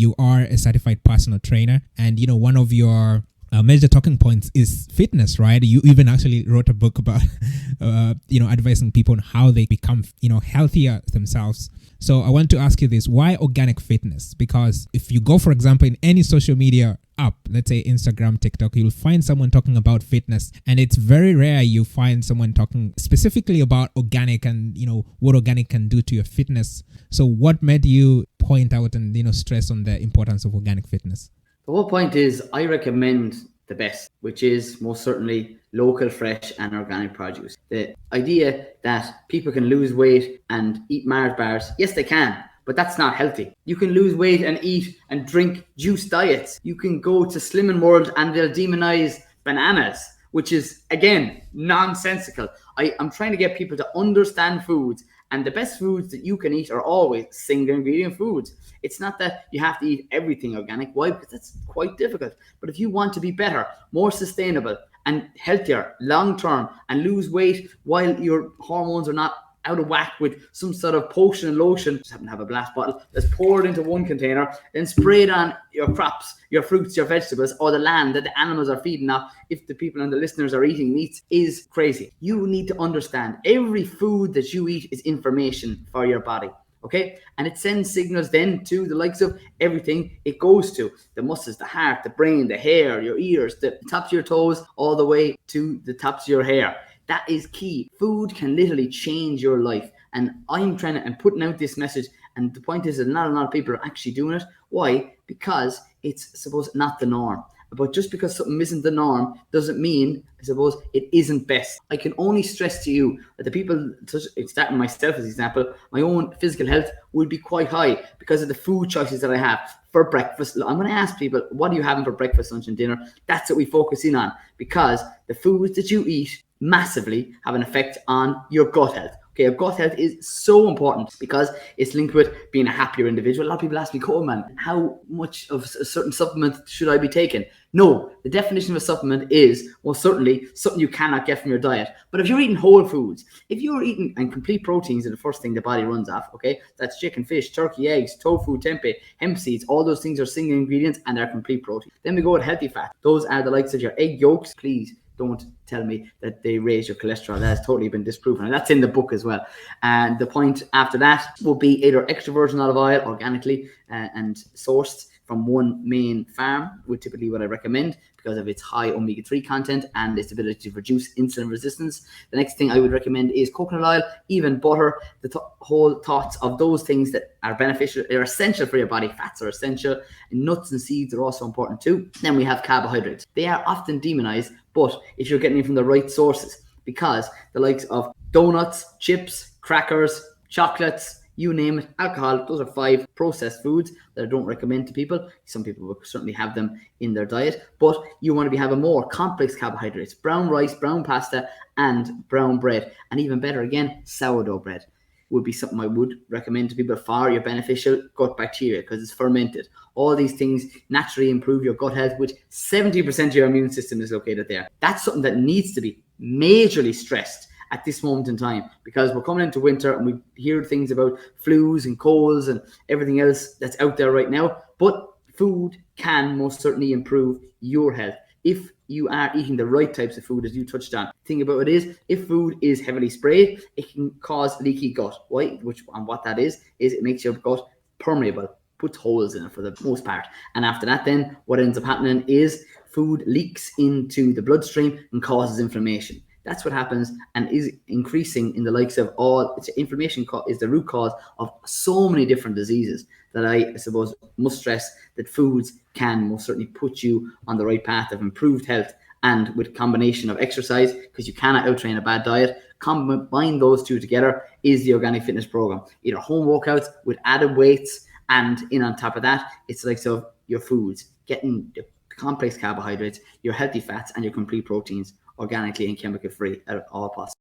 you are a certified personal trainer, and one of your major talking points is fitness, right? You even actually wrote a book about, advising people on how they become, healthier themselves. So I want to ask you this: why organic fitness? Because if you go, for example, in any social media app, let's say Instagram, TikTok, you'll find someone talking about fitness, and it's very rare you find someone talking specifically about organic and what organic can do to your fitness. So what made you point out and stress on the importance of organic fitness? The whole point is I recommend the best, which is most certainly local, fresh and organic produce. The idea that people can lose weight and eat Mars bars, yes they can, but that's not healthy. You can lose weight and eat and drink juice diets. You can go to Slimming World and they'll demonize bananas, which is, again, nonsensical. I'm trying to get people to understand foods, and the best foods that you can eat are always single ingredient foods. It's not that you have to eat everything organic. Why? Because that's quite difficult. But if you want to be better, more sustainable and healthier long term and lose weight while your hormones are not out of whack with some sort of potion and lotion, just happen to have a glass bottle, let's pour it into one container, then spray it on your crops, your fruits, your vegetables, or the land that the animals are feeding off, if the people and the listeners are eating meat, is crazy. You need to understand every food that you eat is information for your body. Okay, and it sends signals then to the likes of everything it goes to: the muscles, the heart, the brain, the hair, your ears, the tops of your toes, all the way to the tops of your hair. That is key. Food can literally change your life, and I'm trying to and putting out this message. And the point is that not a lot of people are actually doing it. Why? Because it's supposed not the norm. But just because something isn't the norm doesn't mean, I suppose, it isn't best. I can only stress to you that the people, starting myself as an example, my own physical health would be quite high because of the food choices that I have for breakfast. I'm going to ask people, what are you having for breakfast, lunch and dinner? That's what we focus in on, because the foods that you eat massively have an effect on your gut health. Okay, your gut health is so important because it's linked with being a happier individual. A lot of people ask me, Coleman, how much of a certain supplement should I be taking? No, the definition of a supplement is, well, certainly something you cannot get from your diet. But if you're eating whole foods, if you're eating, and complete proteins are the first thing the body runs off, okay? That's chicken, fish, turkey, eggs, tofu, tempeh, hemp seeds. All those things are single ingredients and they're complete protein. Then we go with healthy fat. Those are the likes of your egg yolks. Please don't tell me that they raise your cholesterol. That has totally been disproven, and that's in the book as well. And the point after that will be either extra virgin olive oil, organically and sourced from one main farm, would typically what I recommend because of its high omega-3 content and its ability to reduce insulin resistance. The next thing I would recommend is coconut oil, even butter. The whole thoughts of those things that are beneficial, they're essential for your body. Fats are essential, and nuts and seeds are also important too. Then we have carbohydrates. They are often demonized, but if you're getting it from the right sources, because the likes of donuts, chips, crackers, chocolates, you name it, alcohol, those are 5 processed foods that I don't recommend to people. Some people will certainly have them in their diet, but you want to be having more complex carbohydrates: brown rice, brown pasta, and brown bread. And even better again, sourdough bread would be something I would recommend to people for your beneficial gut bacteria, because it's fermented. All these things naturally improve your gut health, which 70% of your immune system is located there. That's something that needs to be majorly stressed at this moment in time, because we're coming into winter and we hear things about flus and colds and everything else that's out there right now. But food can most certainly improve your health if you are eating the right types of food, as you touched on. The thing about it is, if food is heavily sprayed, it can cause leaky gut. Why? What that is it makes your gut permeable, puts holes in it for the most part. And after that, then what ends up happening is food leaks into the bloodstream and causes inflammation. That's what happens, and is increasing in the likes of inflammation is the root cause of so many different diseases, that I suppose must stress that foods can most certainly put you on the right path of improved health. And with combination of exercise, because you cannot outtrain a bad diet, combine those two together is the Organic Fitness Program. Either home workouts with added weights, and in on top of that, it's like your foods, getting the complex carbohydrates, your healthy fats, and your complete proteins organically and chemical free at all possible.